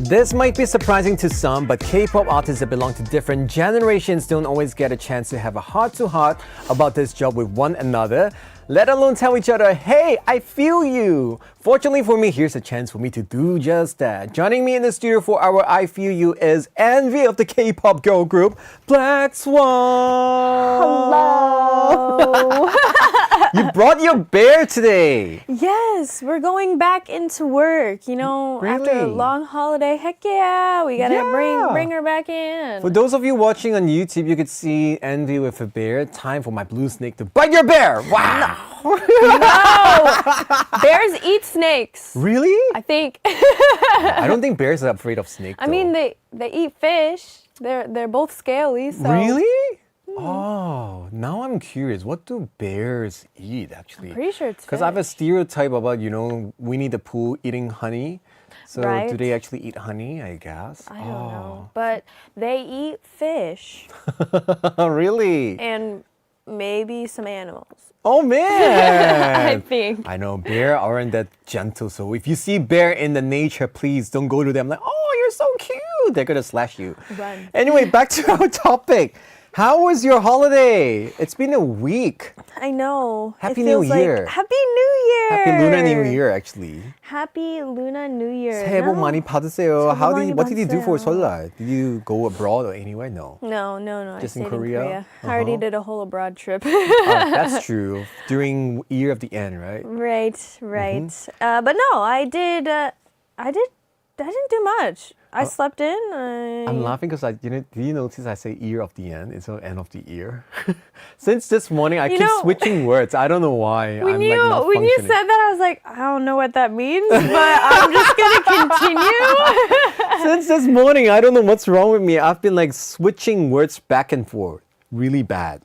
This might be surprising to some, but K-pop artists that belong to different generations don't always get a chance to have a heart-to-heart about this job with one another, let alone tell each other, hey, I feel you. Fortunately for me, here's a chance for me to do just that. Joining me in the studio for our I Feel You is NVee of the K-pop girl group, Blackswan. Hello. You brought your bear today. Yes, we're going back into work, Really? after a long holiday. Heck yeah, we gotta bring her back in. For those of you watching on YouTube, you could see NVee with a bear. Time for my blue snake to bite your bear. Wow. No! Bears eat snakes. Really? I think. I don't think bears are afraid of snakes. I mean, they eat fish. They're both scaly, so. Really? Oh, now I'm curious. What do bears eat actually? I'm pretty sure it's because I have a fish. stereotype about Winnie the Pooh eating honey. So Right. do they actually eat honey? I guess. I don't know. But they eat fish Really? and maybe some animals. Oh man! I think. I know bear aren't that gentle. So if you see bear in the nature, please don't go to them like, oh, you're so cute. They're gonna slash you. Run. Anyway, back to our topic. How was your holiday? It's been a week. I know. Happy It New feels like Year. Happy New Year. Happy Lunar New Year, actually. Happy Lunar New Year. 새해 복 No. 많이 받으세요. 많이 What did you do for 받으세요. 설날? Did you go abroad or anywhere? No. No. Just I in stayed Korea? I already did a whole abroad trip. Oh, that's true. During Year of the End, right? Right. Mm-hmm. But no, I didn't do much. I slept in. I'm laughing because do you notice I say Year of the End instead of End of the Year? Since this morning, I keep switching words. I don't know why. When I'm you malfunctioning. said that, I was like, I don't know what that means, but I'm just gonna continue. Since this morning, I don't know what's wrong with me. I've been switching words back and forth. Really bad.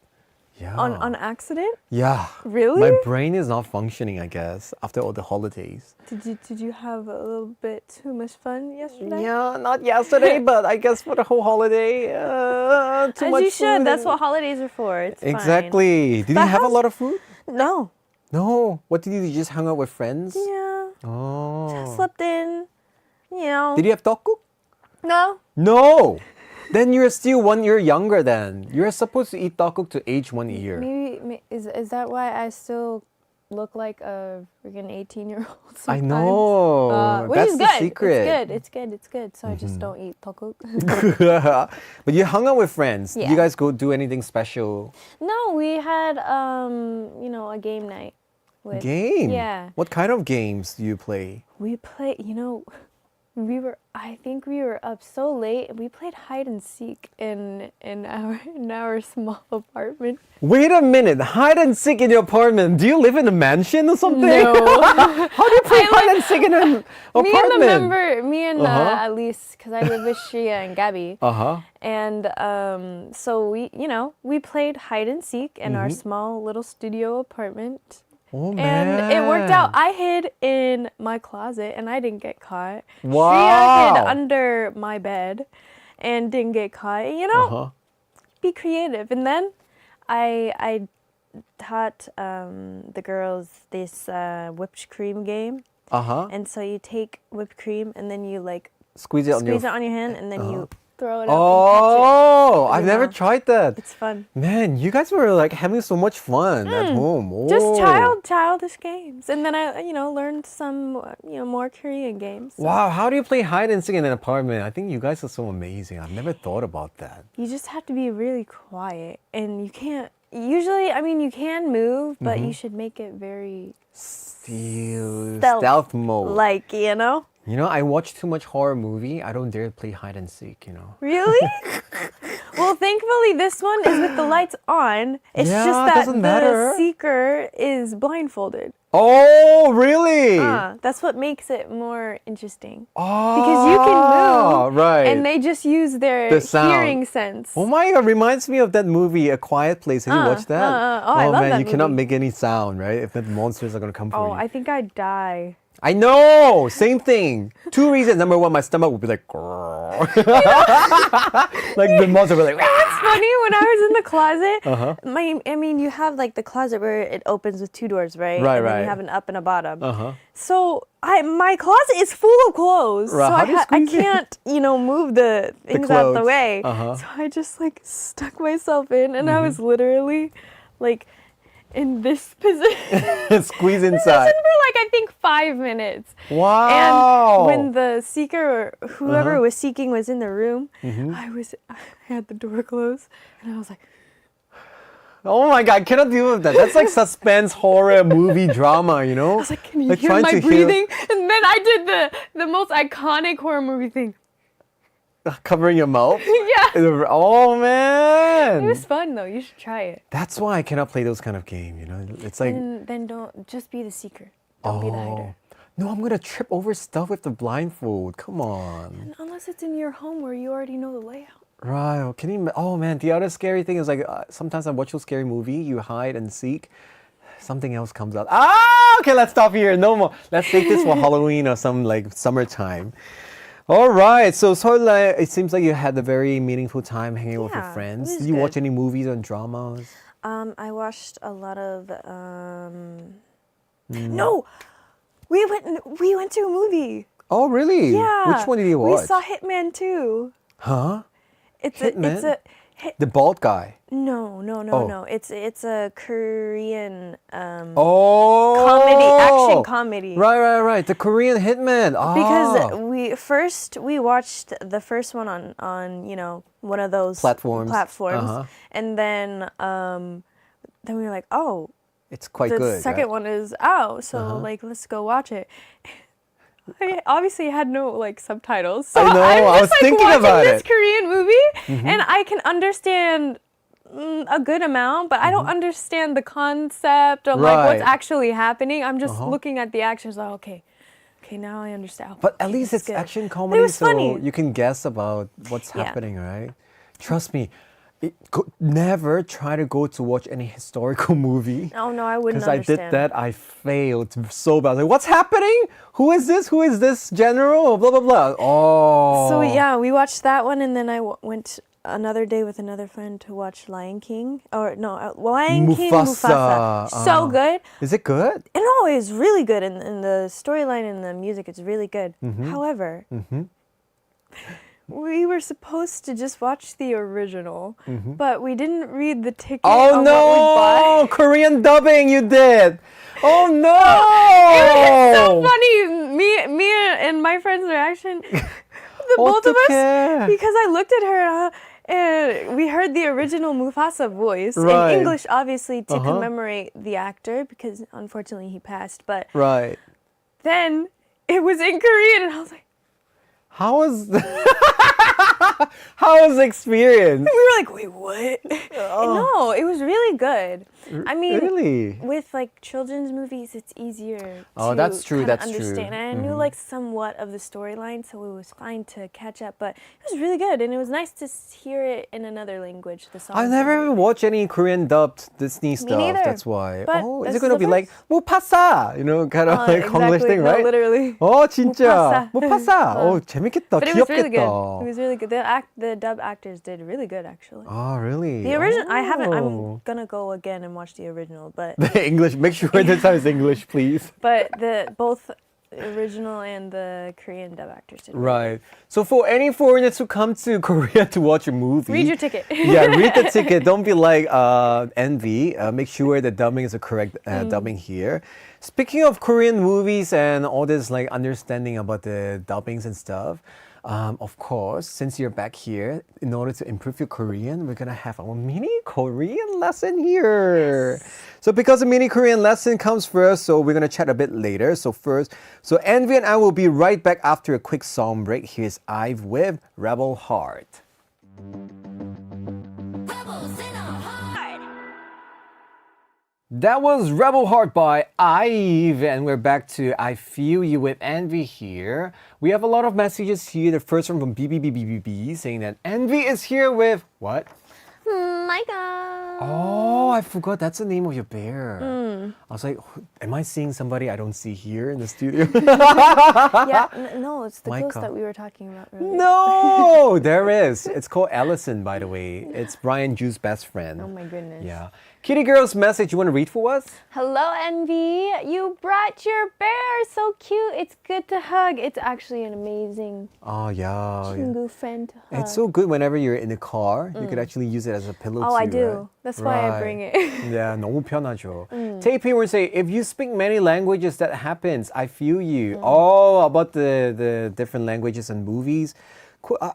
Yeah. On accident? Yeah. Really? My brain is not functioning, I guess, after all the holidays. Did you have a little bit too much fun yesterday? Yeah, not yesterday, but I guess for the whole holiday, too As much you should. food That's and- what holidays are for. It's fine. Exactly. Did you But have a how's- lot of food? No. No. What did you do? You just hung out with friends? Yeah. Oh. Slept in. Did you have tteokguk? No. No. Then you're still 1 year younger then. You're supposed to eat tteokguk to age 1 year. Maybe is that why I still look like a freaking 18-year-old? I know. Which That's is the good. secret. It's good. So I just don't eat tteokguk. But you hung out with friends. Did Yeah. you guys go do anything special? No, we had a game night. With, Game? Yeah. What kind of games do you play? We played. I think we were up so late. We played hide and seek in our small apartment. Wait a minute, hide and seek in your apartment. Do you live in a mansion or something? No. How do you play hide and seek in an apartment? Me and Elise, because I live with Shia and Gabby. Uh-huh. And so we played hide and seek in our small little studio apartment. Oh man. And it worked out. I hid in my closet and I didn't get caught. Wow. Shia hid under my bed and didn't get caught. Uh-huh. Be creative. And then I taught the girls this whipped cream game. Uh-huh. And so you take whipped cream and then you Squeeze it on your... squeeze it on your hand and then you throw it up Oh, and catch it. I've never tried that. It's fun. Man, you guys were having so much fun at home. Oh. Just childish games. And then I, learned some, more Korean games. So Wow, how do you play hide and seek in an apartment? I think you guys are so amazing. I've never thought about that. You just have to be really quiet and you can't, usually, you can move, but you should make it very Stealth mode. I watch too much horror movie. I don't dare play hide and seek, Really? Well, thankfully this one is with the lights on. It's Yeah, just that doesn't matter. the seeker is blindfolded. Oh, really? That's what makes it more interesting. Oh, Because you can move, right. and they just use their The sound. hearing sense. Oh my God, reminds me of that movie, A Quiet Place. Have you watched that? I love man, that you cannot movie. make any sound, right? If the monsters are going to come for you. I think I'd die. I know, same thing. 2 reasons. Number one, my stomach would be like, grrr. Like the monster would be like, It's funny, when I was in the closet, Uh-huh. you have the closet where it opens with two doors, right? Right, and then right. you have an up and a bottom. Uh-huh. So my closet is full of clothes, Right, so how do you I squeeze in? can't, move the things out the clothes. way. Uh-huh. So I just like stuck myself in, and I was literally like in this position. Squeeze For inside. like I think 5 minutes. Wow. And when the seeker or whoever was seeking was in the room, I had the door closed, and I was like, Oh my god, I cannot deal with that. That's like suspense horror movie drama, you know? I was like, can you Like hear trying my to breathing? And then I did the most iconic horror movie thing. Covering your mouth? Yeah. Oh man. It was fun though. You should try it. That's why I cannot play those kind of games, you know? It's like And then don't just be the seeker. Don't be the hider. No, I'm gonna trip over stuff with the blindfold. Come on. And unless it's in your home where you already know the layout. Right. Can you? Oh man, the other scary thing is like sometimes I watch a scary movie, you hide and seek, something else comes out. Okay, let's stop here. No more. Let's take this for Halloween or some like summertime. All right. So it seems like you had a very meaningful time hanging with your Yeah, friends. it was Did you watch good. any movies and dramas? I watched a lot of No! We went to a movie. Oh, really? Yeah. Which one did you watch? We saw Hitman 2. Huh? It's Hitman? a The bald guy. no. Oh. It's a Korean Oh. action comedy. Right. The Korean Hitman. Because Ah. we watched the first one on one of those Platforms. and then we were like, oh, It's quite the good. second right? one is out, so like let's go watch it. I obviously had no like subtitles, so I know, I'm I just was thinking watching about this it. Korean movie, and I can understand a good amount, but I don't understand the concept of like what's Right. actually happening. I'm just looking at the actions, like okay, now I understand. But at Okay, least this it's is good. action But comedy, it was so funny. you can guess about what's Yeah. happening, right? Trust me, never try to go to watch any historical movie. Oh no, I wouldn't Because I understand. did that, I failed so bad. Like, what's happening? Who is this? Who is this general? Blah blah blah. Oh. So yeah, we watched that one, and then I went another day with another friend to watch Lion King. Lion King Mufasa. So good. Is it good? And no, it's really good, and the storyline and the music is really good. However, we were supposed to just watch the original, but we didn't read the ticket Oh on what we no! bought. Korean dubbing, you did. Oh no! It's so funny. Me and my friend's reaction. The both of us, 어떡해. because I looked at her and we heard the original Mufasa voice Right. in English, obviously to commemorate the actor because unfortunately he passed. But Right. then it was in Korean, and I was like, How was how was the experience? we were like, wait, what? No, it was really good. I mean, Really? with like children's movies, it's easier Oh, to that's true, kinda that's true. understand. And I knew like somewhat of the storyline, so it was fine to catch up. But it was really good, and it was nice to hear it in another language. The songs. I never even watched any Korean dubbed Disney stuff. neither. That's why. But Oh, is this it gonna is the be like Mufasa? You know, kind of like English thing, no, right? literally. Oh, 진짜. Mufasa. Mufasa. Oh, 재밌겠다. But it was really good. 귀엽겠다. It was really good. The dub actors did really good, actually. Oh, really? The original, I haven't. I'm Oh. gonna go again and watch the original, but The English. Make sure this time is English, please. both original and the Korean dub actors did. Really Right. So for any foreigners who come to Korea to watch a movie, Read your ticket. Yeah, read the ticket. Don't be like NVee. Make sure the dubbing is the correct dubbing here. Speaking of Korean movies and all this like understanding about the dubbings and stuff, of course, since you're back here, in order to improve your Korean, we're gonna have our mini Korean lesson here. So because the mini Korean lesson comes first, so we're gonna chat a bit later. So NVee and I will be right back after a quick song break. Here's IVE with Rebel Heart. That was Rebel Heart by IVE, and we're back to I Feel You with NVee here. We have a lot of messages here. The first one from BBBBB saying that NVee is here with what? Micah. Oh, I forgot that's the name of your bear. I was like, am I seeing somebody I don't see here in the studio? Yeah, no, it's the ghost Micah. that we were talking about earlier. No, there is. It's called Allison, by the way. It's Brian Ju's best friend. Oh my goodness. Yeah. Kitty Girl's message, you want to read for us? Hello, NVee. You brought your bear. So cute. It's good to hug. It's actually an amazing Oh, yeah. 친구 friend to hug. It's so good whenever you're in the car. You could actually use it as a pillow Oh, too, I do. right? That's why I bring it. Yeah, 너무 편하죠. Taipei will say, if you speak many languages, that happens. I feel you. Oh, about the different languages and movies.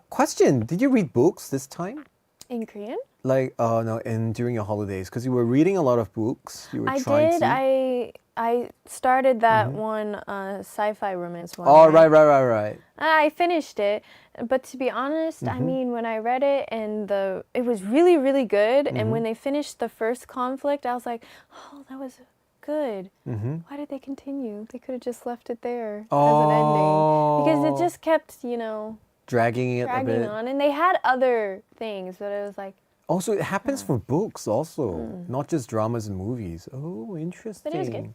Question, did you read books this time? In Korean? Like, no, during your holidays, because you were reading a lot of books. You were trying to. I started that one sci-fi romance one. Oh, right. I finished it, but to be honest, I mean, when I read it and it was really, really good. And when they finished the first conflict, I was like, oh, that was good. Why did they continue? They could have just left it there as an ending, because it just kept, dragging it a bit. on. And they had other things, but it was like. Also, it happens for books also, not just dramas and movies. Oh, interesting. But it was good.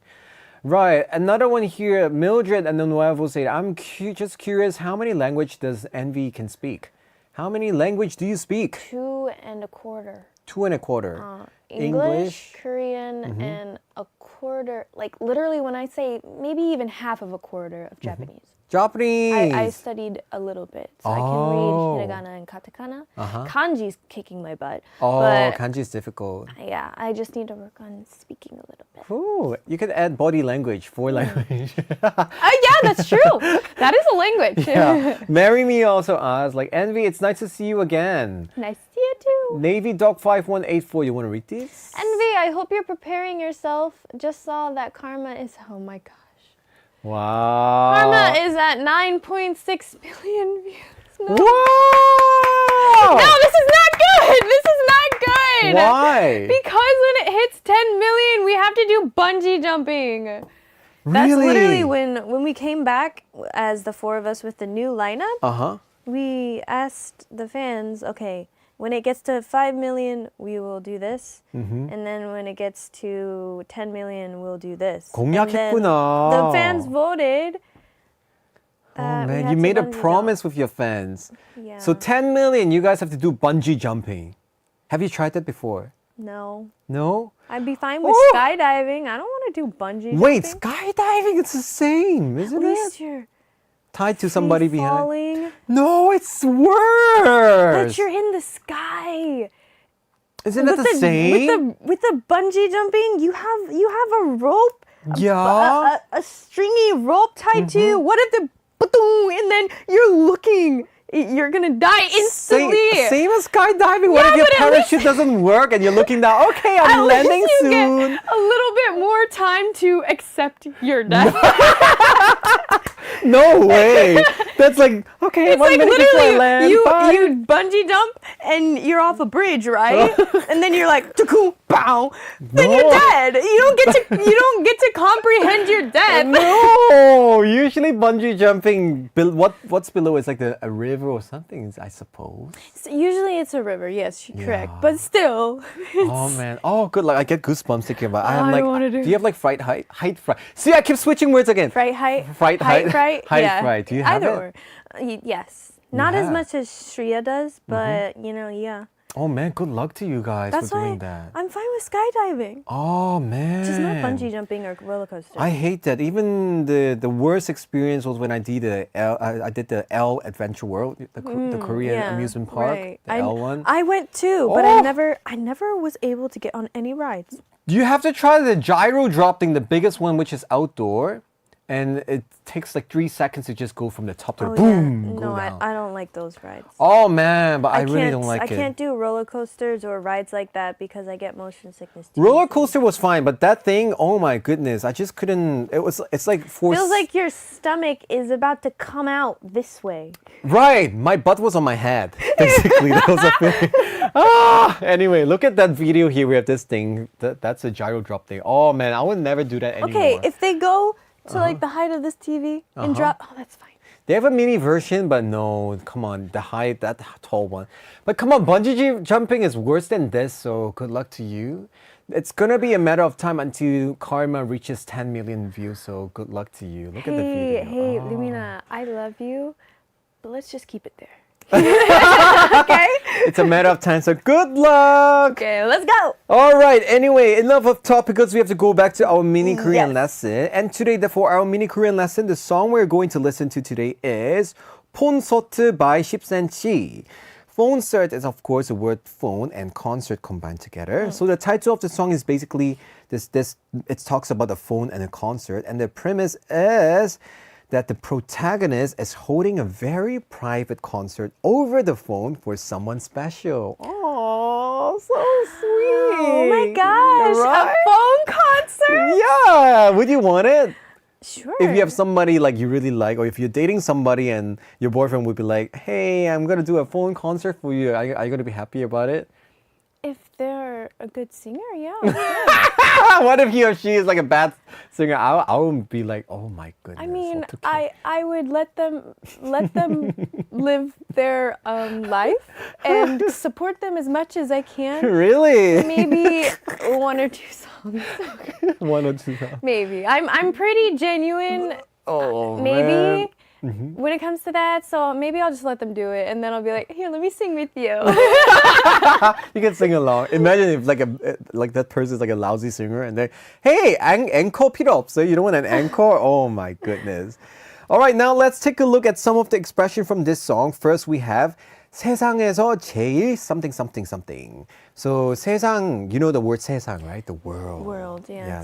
Right, another one here, Mildred and the Nuevo say, I'm just curious, how many language does NVee can speak? How many language do you speak? 2 1/4. 2 1/4. English, Korean, and a quarter. Like literally, when I say maybe even half of a quarter of Japanese. Japanese. I studied a little bit, so I can read hiragana and katakana. Kanji's kicking my butt. Oh, but kanji is difficult. yeah, I just need to work on speaking a little bit. Ooh, you could add body language, 4 language. Yeah, that's true. That is a language. Yeah. Marry Me also asked, like, NVee, it's nice to see you again. Nice to see you too. Navy Dog 5184, you want to read this? NVee, I hope you're preparing yourself. Just saw that Karma is, oh my gosh. Wow. Karma is at 9.6 million views. No. Wow! No, this is not good. This is not good. Why? Because when it hits 10 million, we have to do bungee jumping. That's Really? literally when we came back as the 4 of us with the new lineup. We asked the fans, okay, when it gets to 5 million, we will do this. And then when it gets to 10 million, we'll do this. 공약했구나. The fans voted. Oh man, you made a promise with your fans. Yeah. So 10 million, you guys have to do bungee jumping. Have you tried that before? No. No? I'd be fine with skydiving. I don't want to do bungee Wait, jumping. skydiving, it's the same, isn't At it? least you're Tied to somebody free behind. falling. No, it's worse. But you're in the sky. Isn't it the same? With the bungee jumping, you have a rope. Yeah. A stringy rope tied to you. What if the and then you're looking? You're gonna die instantly. Same as skydiving. What if your parachute doesn't work and you're looking down? Okay, I'm landing soon. Get a little bit more time to accept your death. No way. That's like, okay, It's 1 like minute before I literally land. you bye. bungee jump and you're off a bridge, right? And then you're like, "Tuku, bow." Then you're dead. You don't get to comprehend your death. No, usually bungee jumping, what's below is like a river or something, I suppose. So usually it's a river, yes, correct. But still. Oh man, oh good luck. I get goosebumps thinking about it. I don't wanna do you have like fright height? Height fright. See, I keep switching words again. Fright height. Fright height. Fright. Height Yeah. fright. Do you have Either it? or. Yes. Not as have? much as Shreya does, but yeah. Oh man, good luck to you guys That's for why doing that. I'm fine with skydiving. Oh man. Just not bungee jumping or roller coaster. I hate that. Even the worst experience was when I did the L Adventure World, the Korean amusement park, right. the L one. I went too, but I never was able to get on any rides. You have to try the gyro drop thing, the biggest one, which is outdoor, and it takes like 3 seconds to just go from the top to the boom. No, go down. I don't like those rides. Oh man, but I really don't like I it. can't do roller coasters or rides like that because I get motion sickness. Roller coaster was fine, but that thing, oh my goodness, I just couldn't. It's like forced. Feels like your stomach is about to come out this way. Right, my butt was on my head. Basically, that was a feeling. Anyway, look at that video here. We have this thing. That's a gyro drop thing. Oh man, I would never do that anymore. Okay, if they go to like the height of this TV and drop, oh, that's fine. They have a mini version, but no, come on, the height, that tall one. But come on, bungee jumping is worse than this, so good luck to you. It's gonna be a matter of time until Karma reaches 10 million views, so good luck to you. Look at the video. Hey, Lumina, I love you, but let's just keep it there. Okay. It's a matter of time, so good luck! Okay, let's go. All right, anyway, enough of talk because we have to go back to our mini Korean Yes. lesson. And today, for our mini Korean lesson, the song we're going to listen to today is 콘서트 by 10cm. Concert is, of course, the word phone and concert combined together. So the title of the song is basically it talks about a phone and a concert. And the premise is that the protagonist is holding a very private concert over the phone for someone special. Oh, so sweet. Oh my gosh, Right? a phone concert? Yeah, would you want it? Sure. If you have somebody like you really like, or if you're dating somebody and your boyfriend would be like, hey, I'm going to do a phone concert for you. Are you going to be happy about it? If they're a good singer, yeah. Sure. What if he or she is like a bad singer? I would be like, oh my goodness. I mean, 어떡해. I would let them live their life and support them as much as I can. Really? Maybe one or two songs. One or two songs. Maybe. I'm pretty genuine. Oh, Maybe. man. When it comes to that, so maybe I'll just let them do it, and then I'll be like, "Here, let me sing with you." You can sing along. Imagine if like that person is like a lousy singer and they, hey, encore 필요 없어요. You don't want an encore? Oh my goodness. All right, now let's take a look at some of the expression from this song. First, we have 세상에서 제일 something something something. So 세상, you know the word 세상, right? The world. World, yes. Yeah,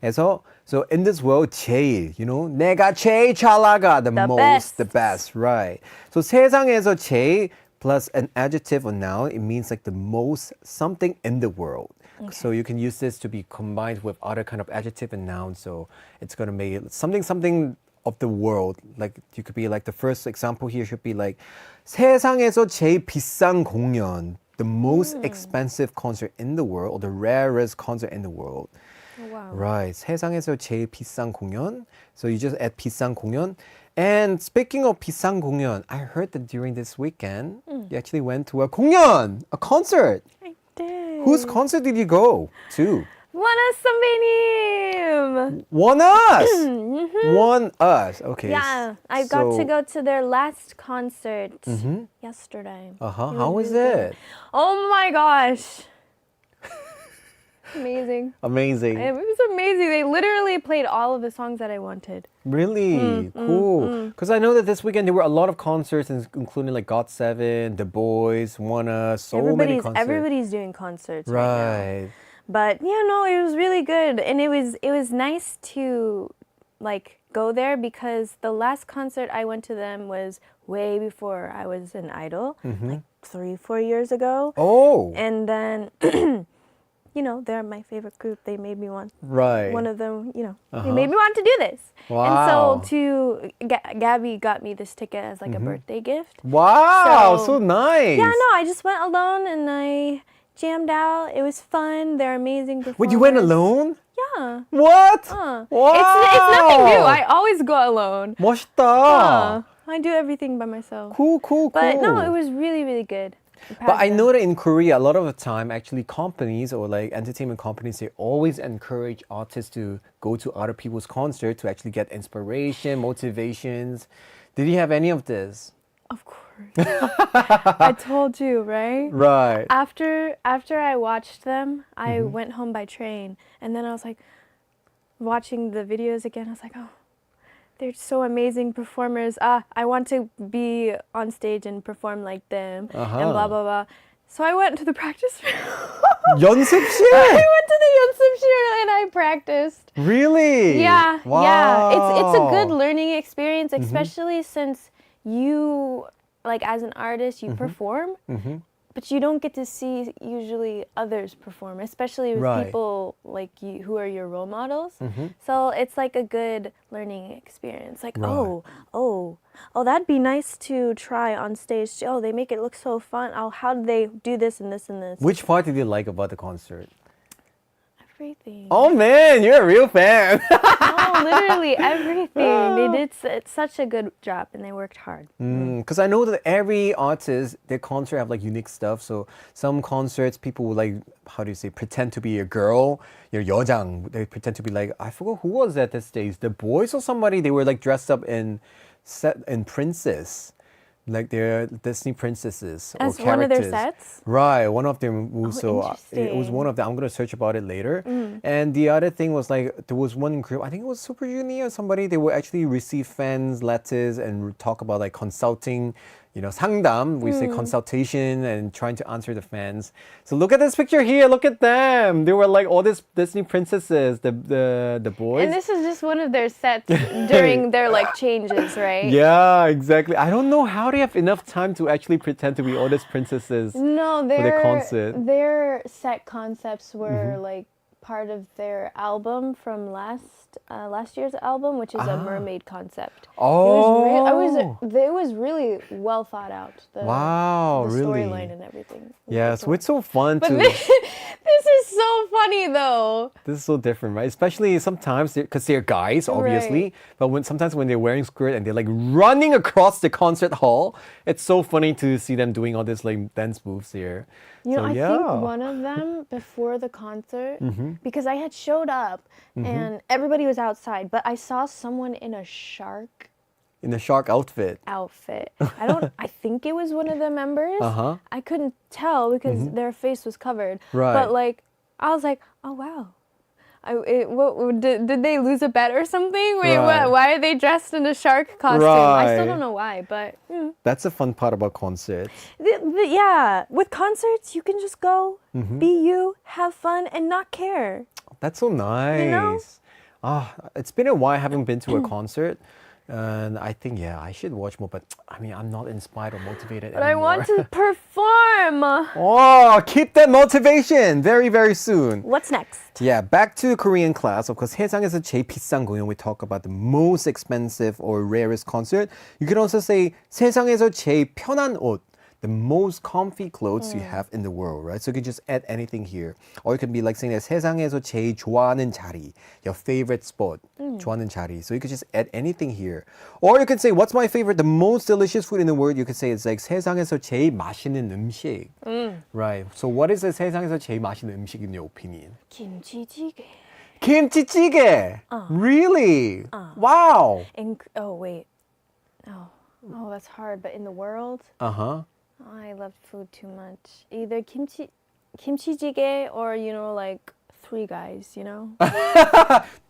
세상에서. So in this world, 제일, you know, 내가 제일 잘 나가, the most, best. the best, right? So 세상에서 제일 plus an adjective or noun, it means like the most something in the world. Okay. So you can use this to be combined with other kind of adjective and noun. So it's going to make it something of the world. Like you could be like the first example here should be like 세상에서 제일 비싼 공연, the most expensive concert in the world or the rarest concert in the world. Oh, wow. Right. 세상에서 제일 비싼 공연. So you just add 비싼 공연. And speaking of 비싼 공연, I heard that during this weekend, you actually went to a 공연, a concert. I did. Whose concert did you go to? Wanna 선배님. One Us. One Us. Okay. Yeah, I got to go to their last concert yesterday. Uh-huh. It How was really good. it? Oh my gosh. Amazing. Amazing. It was amazing. They literally played all of the songs that I wanted. Really? Cool. Because I know that this weekend there were a lot of concerts, including like GOT7, The Boys, One Us, so many concerts. Everybody's doing concerts right now. Right. But yeah, no, it was really good, and it was nice to like go there because the last concert I went to them was way before I was an idol, like 3-4 years ago. Oh. And then, you know, they're my favorite group. They made me want. Right. One of them, you know, they made me want to do this. Wow. And so Gabby got me this ticket as like a birthday gift. Wow, So- so nice. Yeah, no, I just went alone and I jammed out. It was fun. They're amazing performers. Wait, you went alone? Yeah. What? Wow. Wow. It's nothing new. I always go alone. 멋있다. I do everything by myself. Cool. But no, it was really, really good. I'm proud But of I them. know that in Korea, a lot of the time, actually, companies or like entertainment companies, they always encourage artists to go to other people's concerts to actually get inspiration, motivations. Did you have any of this? Of course. I told you, right? Right. After I watched them, I went home by train, and then I was like watching the videos again. I was like, oh, they're so amazing performers. I want to be on stage and perform like them, and blah blah blah. So I went to the practice room. 연습실? I went to the 연습실 and I practiced. Really? Yeah, Wow. yeah. It's a good learning experience, especially since you, like as an artist, you perform, but you don't get to see usually others perform, especially with Right. people like you who are your role models. So it's like a good learning experience. Like, Right. oh, that'd be nice to try on stage. Oh, they make it look so fun. Oh, how do they do this and this and this? Which part did you like about the concert? Everything. Oh man, you're a real fan. No, literally everything. They did such a good job and they worked hard. Because I know that every artist, their concert have like unique stuff. So some concerts, people will like, how do you say, pretend to be a girl. Your 여장, they pretend to be like, I forgot who was at this stage, The Boys or somebody. They were like dressed up in princess. Like they're Disney princesses As or characters. one of their sets? Right, one of them. So it was interesting. one of them. I'm gonna search about it later. And the other thing was like there was one group. I think it was Super Junior or somebody. They would actually receive fans' letters and talk about like consulting. 상담, we say consultation and trying to answer the fans. So look at this picture here. Look at them. They were like all these Disney princesses, the boys. And this is just one of their sets during their like changes, right? Yeah, exactly. I don't know how they have enough time to actually pretend to be all these princesses No, for their concert. their set concepts were like part of their album from last year's album, which is a mermaid concept. Oh, It was really well thought out. Wow, the really? storyline and everything. Yeah, so it's so fun But to. this is so funny though. This is so different, right? Especially sometimes because they're guys, obviously. Right. But sometimes when they're wearing skirt and they're like running across the concert hall, it's so funny to see them doing all this like dance moves here. I think one of them before the concert, because I had showed up and everybody was outside, but I saw someone in a shark in the shark outfit. I think it was one of the members. I couldn't tell because their face was covered. Right. But like, I was like, oh wow. Did they lose a bet or something? Wait, Right. what? Why are they dressed in a shark costume? I still don't know why, but That's the fun part about concerts. yeah, with concerts you can just go, be you, have fun, and not care. That's so nice. know? It's been a while I haven't been to a concert. And I think, I should watch more, but I mean, I'm not inspired or motivated But anymore. I want to perform. Oh, keep that motivation very, very soon. What's next? Yeah, back to Korean class. Of course, 세상에서 제일 비싼 공연. We talk about the most expensive or rarest concert. You can also say 세상에서 제일 편한 옷. The most comfy clothes you have in the world, right? So you can just add anything here. Or you can be like saying that 세상에서 제일 좋아하는 자리. Your favorite spot. 좋아하는 자리. So you could just add anything here. Or you can say, what's my favorite? The most delicious food in the world. You could say it's like 세상에서 제일 맛있는 음식. Right. So what is the 세상에서 제일 맛있는 음식 in your opinion? 김치찌개. Kimchi-jjigae. Really? Wow. Wait. Oh, that's hard. But in the world, I love food too much. Either kimchi-jjigae or like Three Guys.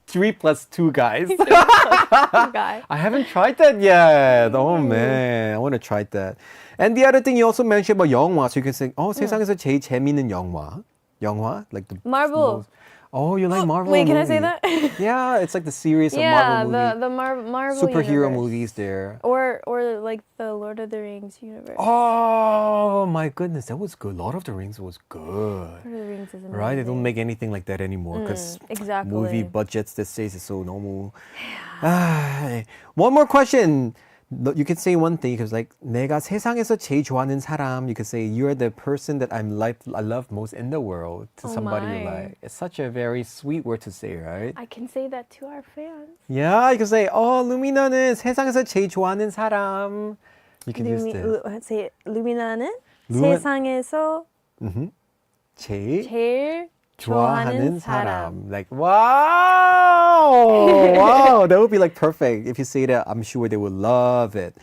3 plus 2 guys. Guy. I haven't tried that yet. Oh man, I want to try that. And the other thing you also mentioned about 영화, so you can say, 세상에서 제일 재밌는 영화. 영화, like the Marvel. Oh, you like Marvel? Wait, can I say movie. that? Yeah, it's like the series of Marvel movies. the Marvel Superhero universe. movies there. Or like the Lord of the Rings universe. Oh my goodness, that was good. Lord of the Rings was good. Lord of the Rings is amazing. Right? They don't make anything like that anymore because exactly. movie budgets these days is so normal. One more question. You could say one thing because like 내가 세상에서 제일 좋아하는 사람. You could say you're the person that I love most in the world to somebody you like. It's such a very sweet word to say, right? I can say that to our fans. Yeah, you can say, 루미나는 세상에서 제일 좋아하는 사람. You can use this. Say 루미나는 세상에서 제일 좋아하는 사람. Like, wow, that would be like perfect. If you say that, I'm sure they would love it.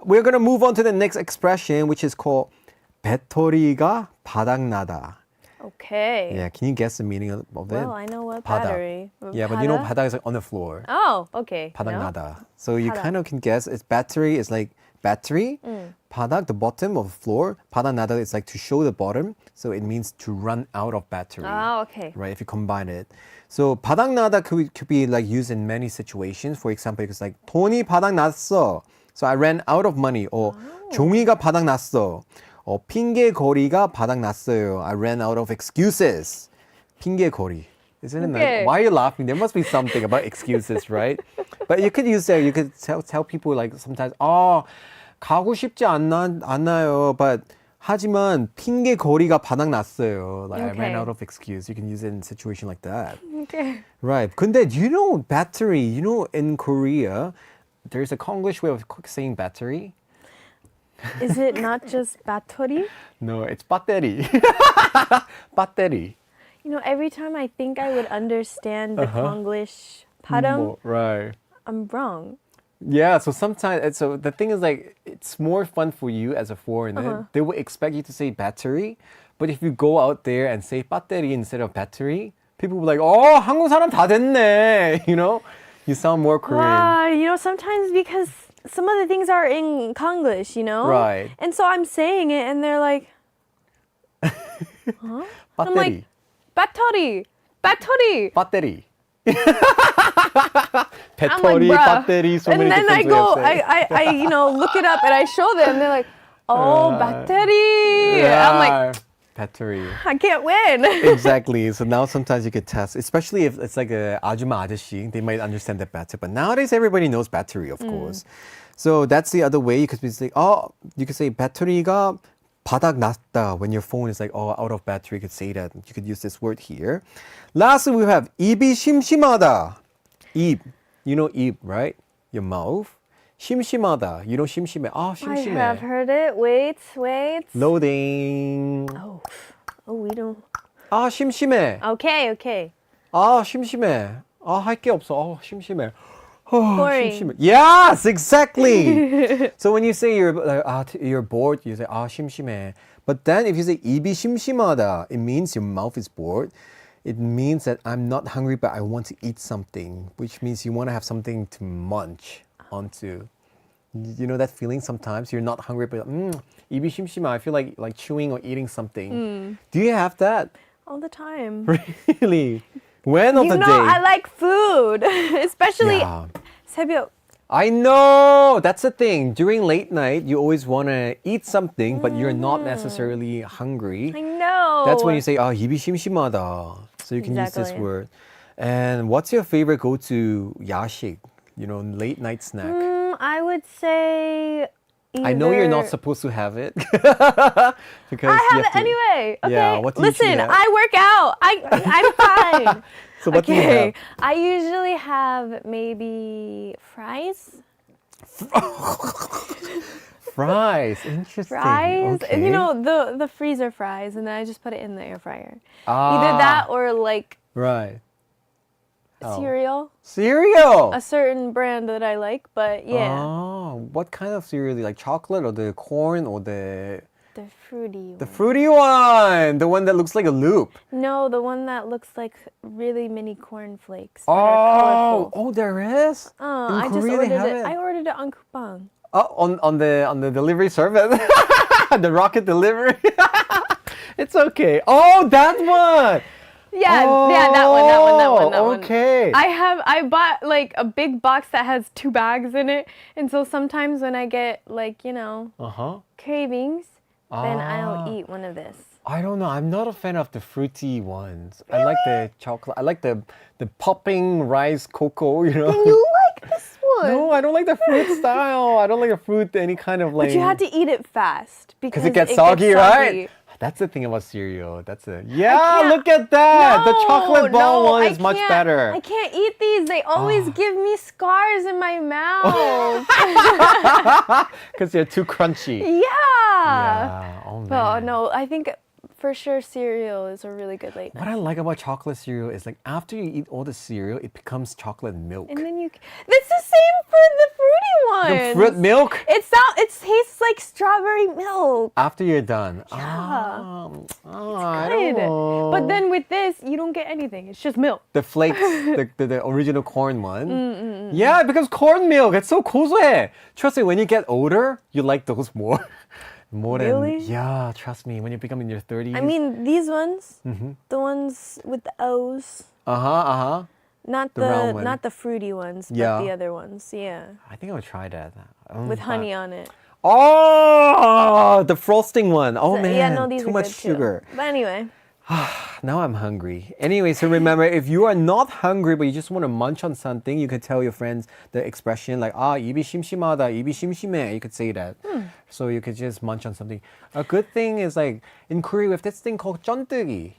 We're going to move on to the next expression, which is called 배터리가 바닥나다. Okay. Yeah, can you guess the meaning of it? Well, I know what 바닥. battery. Yeah, but you know 바닥 is like on the floor. Oh, okay. 바닥나다. So you kind of can guess it's battery is like battery. 바닥, the bottom of the floor. 바닥나다 is like to show the bottom. So it means to run out of battery. Oh, okay. Right, if you combine it. So 바닥나다 could be like used in many situations. For example, it's like 돈이 바닥났어. So I ran out of money. Or 종이가 바닥났어. Or 핑계거리가 바닥났어요. I ran out of excuses. 핑계거리. Isn't it nice? Why are you laughing? There must be something about excuses, right? But you could use that. You could tell people like sometimes, 가고 싶지 않아요. But 하지만 핑계거리가 바닥났어요. Like I ran out of excuse. You can use it in a situation like that. Okay. Right. 근데 you know battery, in Korea, there's a Konglish way of saying battery. Is it not just battery? No, it's 배터리. 배터리. Every time I think I would understand the Konglish 발음, Right. I'm wrong. Yeah, so sometimes, so the thing is like, it's more fun for you as a foreigner. They would expect you to say battery, but if you go out there and say 배터리 instead of battery, people will be like, oh, 한국 사람 다 됐네, you know? You sound more Korean. You know, sometimes because some of the things are in Konglish, you know? Right. And so I'm saying it and they're like, huh? I'm like, 배터리. battery. 배터리. I'm like, 배터리, bruh. 배터리, so and many then I different go, ways of saying it. I you know, look it up and I show them and they're like, oh, battery. Yeah. I'm like, battery. I can't win. Exactly. So now sometimes you could test, especially if it's like a 아줌마 아저씨, they might understand that better. But nowadays everybody knows battery, of course. So that's the other way. You could be like, oh, you could say 배터리가 바닥 났다. When your phone is like, oh, out of battery, you could say that. You could use this word here. Lastly, we have 입이 심심하다. 입. You know 입, right? Your mouth. 심심하다. You know 심심해. 아, 심심해. I have heard it. Wait. Loading. Oh, we don't. 아, 심심해. Okay. 아, 심심해. 아, 할 게 없어. 아, 심심해. Boring. 심심해. Yes, exactly. So when you say you're bored, you say 아, 심심해. But then if you say 입이 심심하다, it means your mouth is bored. It means that I'm not hungry, but I want to eat something, which means you want to have something to munch onto. You know that feeling sometimes you're not hungry, but 입이 심심해. I feel like chewing or eating something. Do you have that? All the time. Really? When of the day? I like food, especially Yeah. 새벽. I know! That's the thing. During late night, you always want to eat something, but you're not necessarily hungry. I know. That's when you say, 입이 심심하다. So you can use this Exactly. word. And what's your favorite go-to 야식? You know, late night snack. I would say I know you're not either- supposed to have it. because I you have it to- anyway. Okay. Yeah, what do you Listen, usually have? I work out. I'm fine. So what do you okay. have? I usually have maybe fries. Fries. Interesting. Fries. Okay. And you know, the freezer fries, and then I just put it in the air fryer. Ah, Either that or like Right. Oh. cereal. Cereal! A certain brand that I like, but yeah. Oh, what kind of cereal do you like? Chocolate or the corn or the The fruity one. fruity one? The one that looks like a loop. No, the one that looks like really mini cornflakes. that are colorful. There is? In I just Korea ordered they have it. it. I ordered it on Coupang. Oh, on the delivery service. The rocket delivery. It's okay. Oh, that one. Yeah, that one. Okay. I bought like a big box that has 2 bags in it, and so sometimes when I get like, you know, cravings, then I'll eat one of this. I don't know. I'm not a fan of the fruity ones. I like the chocolate. I like the popping rice cocoa, you know. You like this one? No, I don't like the fruit style. I don't like the fruit, any kind of like. But you had to eat it fast because it gets soggy, right? That's the thing about cereal. can't- Look at that. The chocolate ball no, one I is much can't- better. I can't eat these. They always give me scars in my mouth. Because they're too crunchy. Yeah. Yeah. Oh man. But no, I think for sure cereal is a really good late What night. I like about chocolate cereal is like after you eat all the cereal, it becomes chocolate milk. And then it's the same for the fruity ones. The fruit milk? It tastes like strawberry milk. After you're done. Yeah. I Good. don't know. But then with this, you don't get anything. It's just milk. The flakes, the original corn one. Yeah, because corn milk, it's so 고소해. Trust me, when you get older, you like those more. More Really? than, yeah, trust me, when you become in your 30s. I mean, these ones, the ones with the O's, not The round one. not the fruity ones, but Yeah. the other ones. Yeah, I think I would try that. with honey on it. Oh, the frosting one. Oh man, yeah, no, these too are much good sugar. Too. But anyway, Now I'm hungry. Anyway, so remember, if you are not hungry but you just want to munch on something, you could tell your friends the expression like 입이 심심하다, 입이 심심해. You could say that. So you could just munch on something. A good thing is like in Korea we have this thing called 쫀뜨기.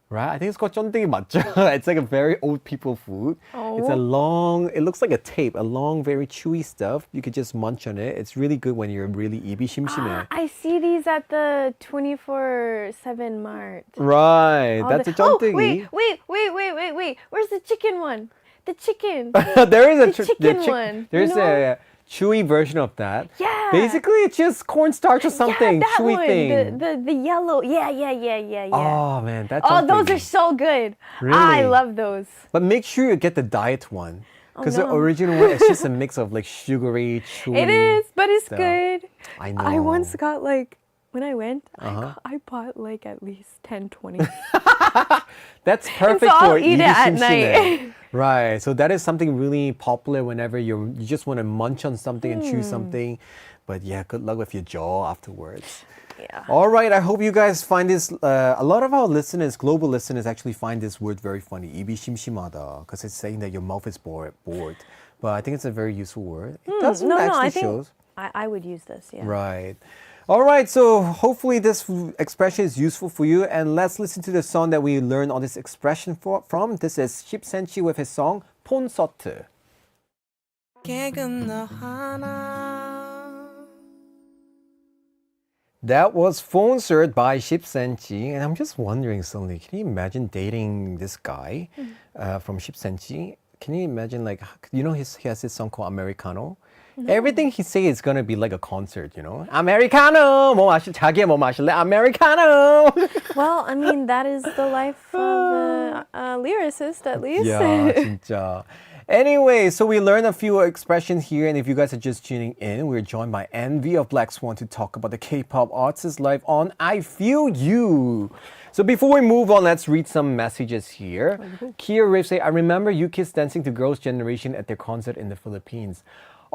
Right? I think it's called 쫀뜨기 맞죠? It's like a very old people food. It's a long, it looks like a tape, a long, very chewy stuff. You could just munch on it. It's really good when you're really 입이 심심해. I see these at the 24/7 mart. Right, All that's the- a 쫀뜨기. Oh, wait. Where's the chicken one? The chicken. There is a The chicken one. There's You know? a chewy version of that. Yeah. Basically, it's just cornstarch or something. Yeah, that chewy one. thing. The yellow. Yeah. Oh man, that's Oh, something. those are so good. Really? I love those. But make sure you get the diet one. Because the no. original one is just a mix of like sugary, chewy. It is, but it's stuff. good. I know. I once got like, when I went, Uh-huh. I bought like at least 10, 20. That's perfect so I'll for eat it at 이기심심해. night. Right. So that is something really popular whenever you just want to munch on something and chew something. But yeah, good luck with your jaw afterwards. Yeah. All right. I hope you guys find this. A lot of our listeners, global listeners, actually find this word very funny. 이기심심하다, because it's saying that your mouth is bored. But I think it's a very useful word. It doesn't actually I think shows. I would use this, yeah. Right. All right, so hopefully this expression is useful for you. And let's listen to the song that we learned all this expression from. This is 10cm with his song 콘서트. That was Concert by 10cm. And I'm just wondering, suddenly, can you imagine dating this guy from 10cm? Can you imagine, like, he has this song called Americano? Everything he says is gonna be like a concert, you know. Americano, 자기야 뭐 마실래? Americano. Well, I mean, that is the life of a lyricist, at least. Yeah, 진짜. Anyway, so we learned a few expressions here, and if you guys are just tuning in, we're joined by NVee of Blackswan to talk about the K-pop artist life on I Feel You. So before we move on, let's read some messages here. Kia Riff say, I remember you kids dancing to Girls' Generation at their concert in the Philippines.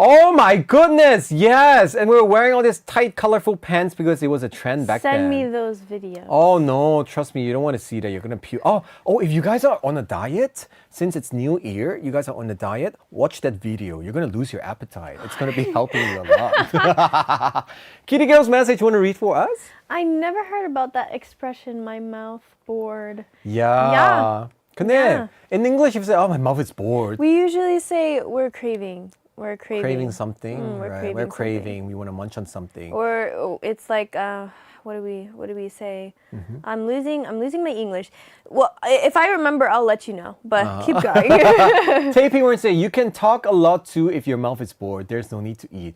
Oh my goodness, yes! And we were wearing all these tight, colorful pants because it was a trend back then. Send me those videos. Oh no, trust me, you don't want to see that. You're gonna puke. Oh, if you guys are on a diet, since it's New Year, you guys are on a diet, watch that video. You're gonna lose your appetite. It's gonna be helping you a lot. Kitty Girl's message, you wanna read for us? I never heard about that expression, my mouth bored. Yeah. 근데 Yeah. in English, if you say, oh, my mouth is bored. We usually say we're craving. We're craving. Craving something, we're right? craving We're something. craving. We want to munch on something. Or it's like what do we say? I'm losing my English. Well, if I remember, I'll let you know. But keep going. Taping word say you can talk a lot too if your mouth is bored. There's no need to eat.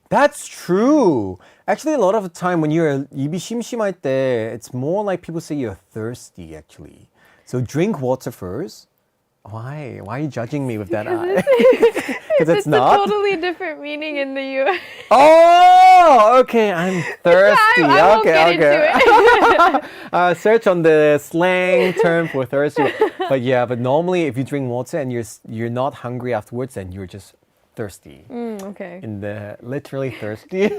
That's true. Actually, a lot of the time when you're 입이 심심할 때, it's more like people say you're thirsty. Actually, so drink water first. Why? Why are you judging me with that eye? Because it's not. a totally different meaning in the U.S. Oh, okay. I'm thirsty. I won't get into it. Search on the slang term for thirsty. But yeah, but normally if you drink water and you're not hungry afterwards, then you're just thirsty. Okay. In the literally thirsty.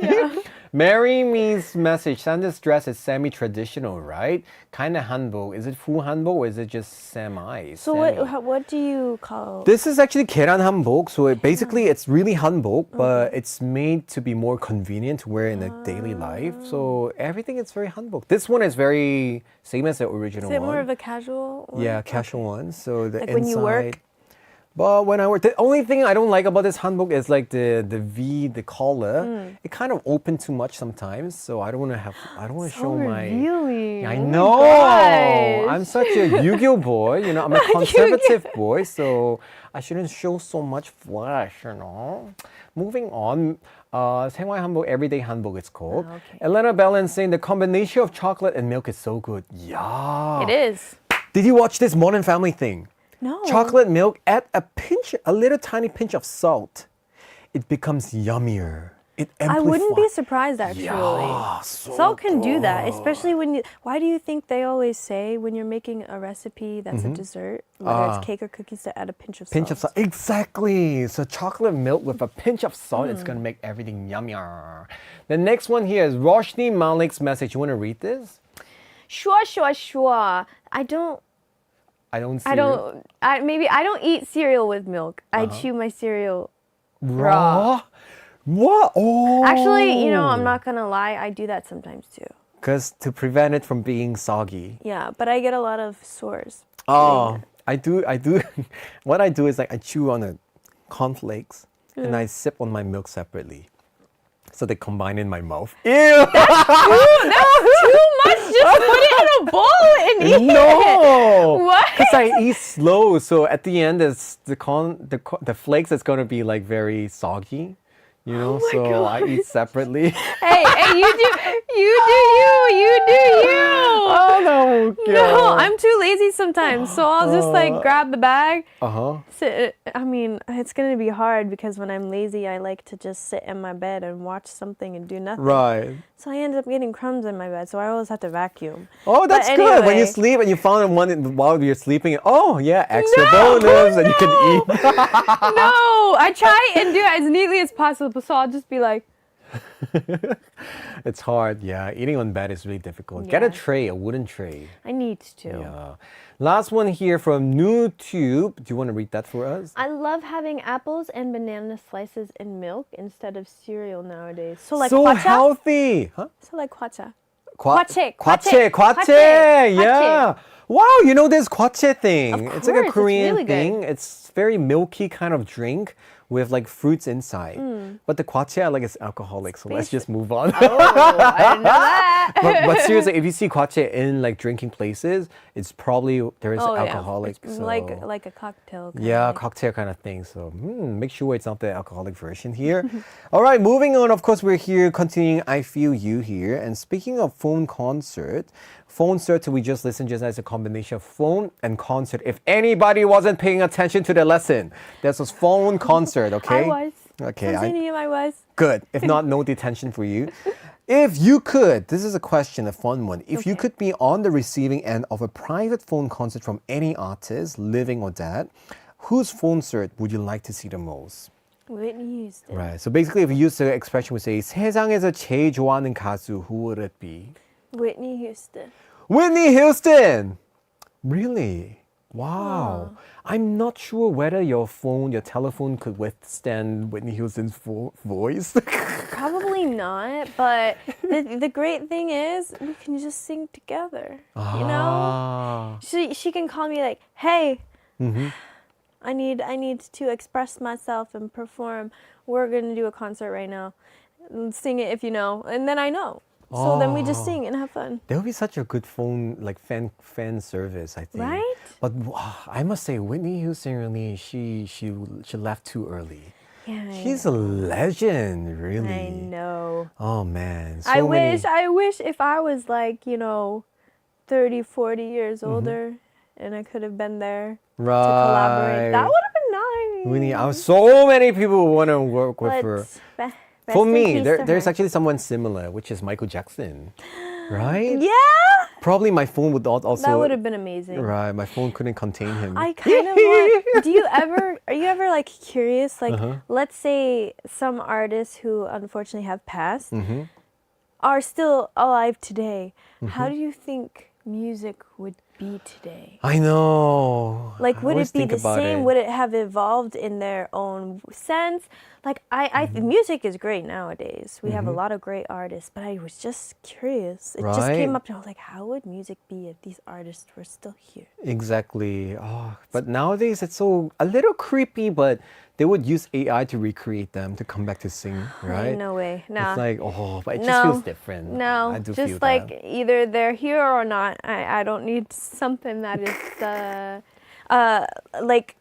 Marry me's message. Sandra's dress is semi-traditional, right? Kind of hanbok. Is it full hanbok or is it just semi? So what do you call? This is actually 계란 hanbok. So basically it's really hanbok, but it's made to be more convenient to wear in a daily life. So everything is very hanbok. This one is very same as the original Is it one. more of a casual one? Yeah, casual one. So the Like inside. when you work? But when I work, the only thing I don't like about this hanbok is like the V, the collar. It kind of open too much sometimes. So I don't want to show my. Revealing. I Oh my know. gosh. I'm such a Yu-Gi-Oh boy. You know, I'm a conservative boy, so I shouldn't show so much flesh. You know. Moving on. 생활 한복, everyday 한복 it's called. Okay. Elena Bellin saying the combination of chocolate and milk is so good. Yeah. It is. Did you watch this Modern Family thing? No. Chocolate milk, add a little tiny pinch of salt. It becomes yummier. It amplifies. I wouldn't be surprised actually. Yeah, so Salt can do that, good. especially when you. Why do you think they always say when you're making a recipe that's a dessert, whether it's cake or cookies, to add a pinch of salt? Pinch of salt. Exactly. So chocolate milk with a pinch of salt, it's going to make everything yummier. The next one here is Roshni Malik's message. You want to read this? Sure. I don't eat cereal with milk. I chew my cereal raw. What? Oh. Actually, I'm not gonna lie, I do that sometimes too. Because to prevent it from being soggy. Yeah, but I get a lot of sores. Oh, I do. What I do is like I chew on the cornflakes and I sip on my milk separately. So they combine in my mouth. Ew! That's too much. Just put it in a bowl and eat it. No. What? Because I eat slow, so at the end, it's the flakes is gonna be like very soggy. You know, my so I eat separately. Hey, you do you. Oh no, No, I'm too lazy sometimes, so I'll just like grab the bag. I mean, it's gonna be hard because when I'm lazy, I like to just sit in my bed and watch something and do nothing. Right. So I end up getting crumbs in my bed, so I always have to vacuum. Oh, that's But good. When you anyway. sleep and you found one while you're sleeping, oh yeah, extra bonus, and you can eat. No, I try and do it as neatly as possible, so I'll just be like, It's hard, yeah. Eating on bed is really difficult. Get a Yeah. tray, a wooden tray. I need to. Yeah. Last one here from NewTube. Do you want to read that for us? I love having apples and banana slices in milk instead of cereal nowadays. So like So kwacha? healthy. Huh? So like kwacha. Kwache. Kwache. Yeah. Wow, you know this kwache thing. Of It's like a course, it's Korean really good. thing. It's very milky kind of drink with like fruits inside. But the kwache I like is alcoholic, so let's just move on. Oh, I didn't know that. but seriously, if you see kwache in like drinking places, it's probably there is Oh, yeah. alcoholic. It's So. like a cocktail. Yeah, cocktail kind of thing. So make sure it's not the alcoholic version here. All right, moving on. Of course, we're here continuing I Feel You here. And speaking of phone concert we just listened just as a combination of phone and concert. If anybody wasn't paying attention to the lesson, this was phone concert, okay? I was. Okay, I was. good. If not, no detention for you. If you could, this is a question, a fun one. If you Okay. could be on the receiving end of a private phone concert from any artist, living or dead, whose concert would you like to see the most? Whitney Houston. Right. So basically, if you use the expression, we say, 세상에서 제일 좋아하는 가수, who would it be? Whitney Houston. Whitney Houston! Really? Wow. I'm not sure whether your telephone could withstand Whitney Houston's voice. Probably not, but the great thing is we can just sing together. You know? She can call me like, hey, I need to express myself and perform. We're gonna do a concert right now. Sing it if you know, and then I know. So then we just sing and have fun. That would be such a good phone, like fan service, I think. Right? But I must say, Whitney Houston really, she left too early. Yeah, She's a legend, really. I know. Oh man, I so many. wish if I was like, 30, 40 years older and I could have been there to collaborate. That would have been nice. Whitney, so many people want to work with her. Rest For in me, peace to there's her. actually someone similar, which is Michael Jackson, right? Yeah, Probably my phone would also. that would have been amazing. Right, my phone couldn't contain him. I kind of want. Are you ever like curious? Like, let's say some artists who unfortunately have passed are still alive today. How do you think music would be today? I know. Like, would always it be think the about same? it. Would it have evolved in their own sense? Like, music is great nowadays. We have a lot of great artists, but I was just curious. It just Right. came up and I was like, how would music be if these artists were still here? Exactly. Oh, but nowadays it's so a little creepy, but they would use AI to recreate them to come back to sing, right? No way. No. It's like, but it just No. feels different. No, I do just feel like that. either they're here or not. I don't need something that is like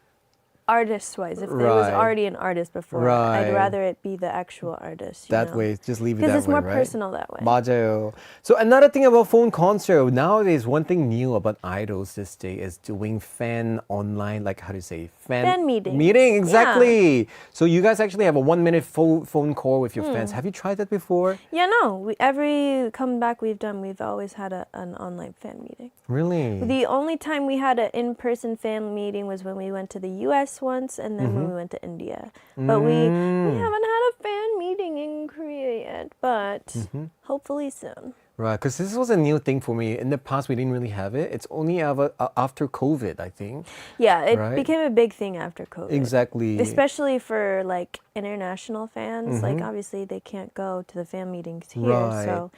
artist-wise. If there was Right. already an artist before, Right. I'd rather it be the actual artist. That way, just leave it that way, because it's more right? personal that way. 맞아요. So another thing about phone concert, nowadays one thing new about idols this day is doing fan online, like how do you say? Fan meetings. Meeting, exactly. So you guys actually have a 1 minute phone call with your fans. Have you tried that before? Yeah, no. Every comeback we've done, we've always had an online fan meeting. Really? The only time we had an in-person fan meeting was when we went to the U.S. once, and then when we went to India. But we haven't had a fan meeting in Korea yet, but hopefully soon. Right, because this was a new thing for me. In the past, we didn't really have it. It's only after COVID, I think. Yeah, it Right? became a big thing after COVID. Exactly. Especially for like international fans. Like obviously they can't go to the fan meetings here, Right. so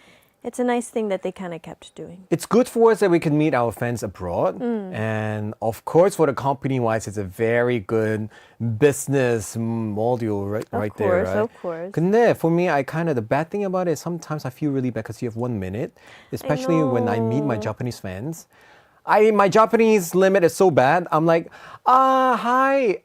it's a nice thing that they kind of kept doing. It's good for us that we can meet our fans abroad. And of course, for the company-wise, it's a very good business module right there, right? Of course. 근데 for me, the bad thing about it, sometimes I feel really bad because you have 1 minute, especially when I meet my Japanese fans. My Japanese limit is so bad. I'm like, hi,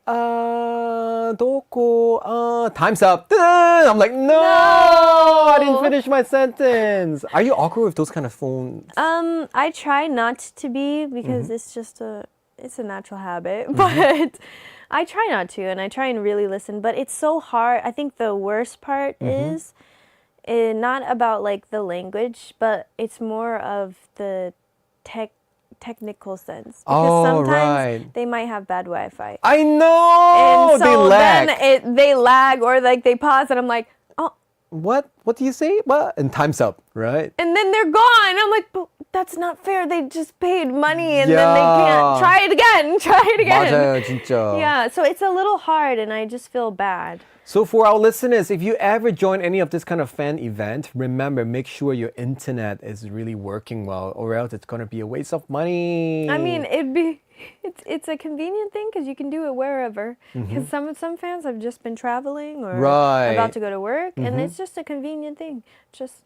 doko, time's up. I'm like, no, I didn't finish my sentence. Are you awkward with those kind of phones? I try not to be because it's just it's a natural habit, but I try not to, and I try and really listen, but it's so hard. I think the worst part is not about like the language, but it's more of the technical sense, because sometimes they might have bad Wi-Fi. I know, and so they lag. Then they lag, or like they pause, and I'm like, oh, what do you say? What? And time's up, right? and then they're gone. I'm like, but that's not fair. They just paid money, and then they can't try it again. 맞아요, 진짜. Yeah, so it's a little hard, and I just feel bad. So for our listeners, if you ever join any of this kind of fan event, remember, make sure your internet is really working well, or else it's going to be a waste of money. I mean, it's a convenient thing because you can do it wherever. Because some fans have just been traveling or about to go to work, and it's just a convenient thing. Just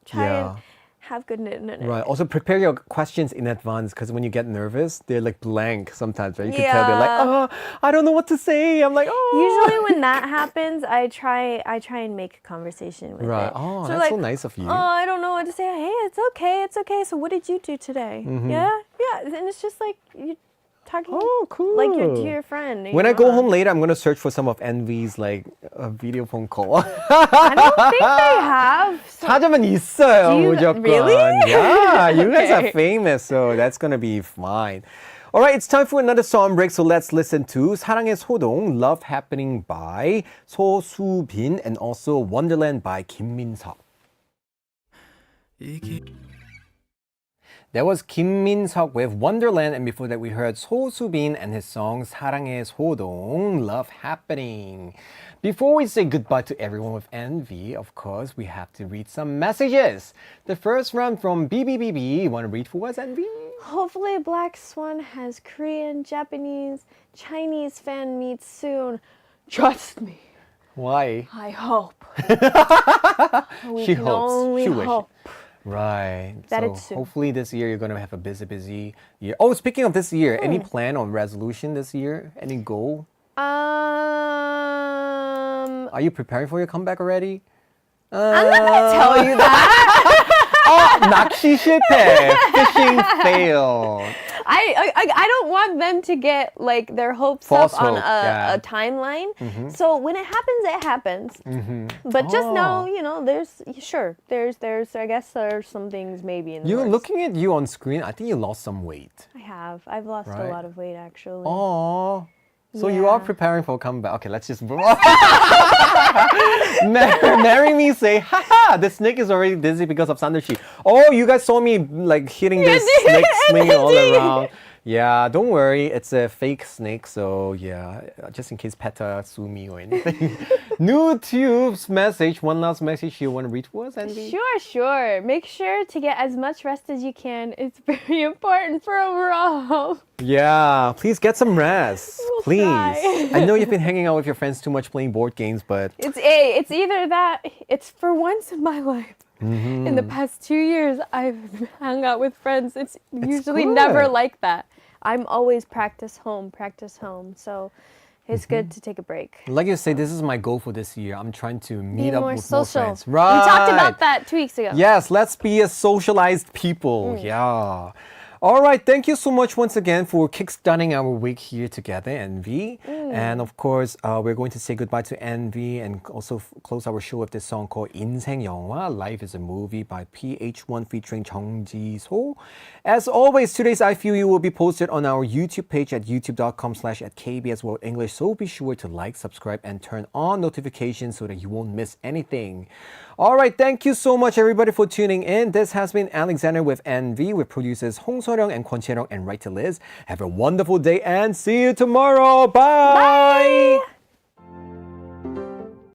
try and have good internet. Right. Also, prepare your questions in advance, because when you get nervous, they're like blank sometimes, right? You can tell they're like, oh, I don't know what to say. I'm like, oh. Usually when that happens, I try and make a conversation with it. Oh, so that's like, so nice of you. Oh, I don't know what to say. Hey, it's okay. So what did you do today? Yeah. And it's just like you talking cool. like to your friend. When I go home later, I'm going to search for some of NVee's like video phone call. I don't think they have. 찾으면 있어요, 무조건. Really? Yeah, you guys are famous, so that's going to be fine. All right, it's time for another song break, so let's listen to 사랑의 소동, Love Happening by 소수빈, and also Wonderland by 김민석. That was Kim Min-seok with Wonderland, and before that we heard 소수빈 and his song 사랑의 소동, Love Happening. Before we say goodbye to everyone with NVee, of course, we have to read some messages. The first one from BBBB. You want to read for us, NVee? Hopefully Blackswan has Korean, Japanese, Chinese fan meets soon. Trust me. Why? I hope. She hopes. Only she wishes. hope. Right. That so it's soon. hopefully this year you're going to have a busy year. Oh, speaking of this year, any plan or resolution this year? Any goal? Are you preparing for your comeback already? I'm not gonna tell you that. 낚시 실패. Fishing fail. I don't want them to get like their hopes False up on hope, a timeline. So when it happens, it happens. But just know, there's I guess there's some things maybe in the works. Looking at you on screen, I think you lost some weight. I have. I've lost a lot of weight actually. Oh. So you are preparing for a comeback. Okay, let's just move on. Marry me, say, haha, the snake is already dizzy because of Sandershi. Oh, you guys saw me like hitting this snake swinging all around. Yeah, don't worry, it's a fake snake, so yeah, just in case PETA sue me or anything. New Tube's message, one last message you want to read for us, NVee? Sure. Make sure to get as much rest as you can. It's very important for overall. Yeah, please get some rest. Please. Try. I know you've been hanging out with your friends too much playing board games, but It's either that, it's for once in my life. In the past 2 years, I've hung out with friends. It's usually good. never like that. I'm always practice home. So it's good to take a break. like you say, this is my goal for this year. I'm trying to meet Be up more with more social. friends. Right. We talked about that 2 weeks ago. Yes, let's be a socialized people. Yeah. All right, thank you so much once again for kickstarting our week here together, NVee. And of course, we're going to say goodbye to NVee and also close our show with this song called 인생 영화, Life is a Movie by PH1 featuring Jung Ji-so. As always, today's I Feel You will be posted on our YouTube page at youtube.com/@KBS World English. So be sure to like, subscribe, and turn on notifications so that you won't miss anything. All right, thank you so much, everybody, for tuning in. This has been Alexander with NVee, with producers Hong So-ryung and Kwon Chae-ryung, and writer Liz. Have a wonderful day and see you tomorrow. Bye.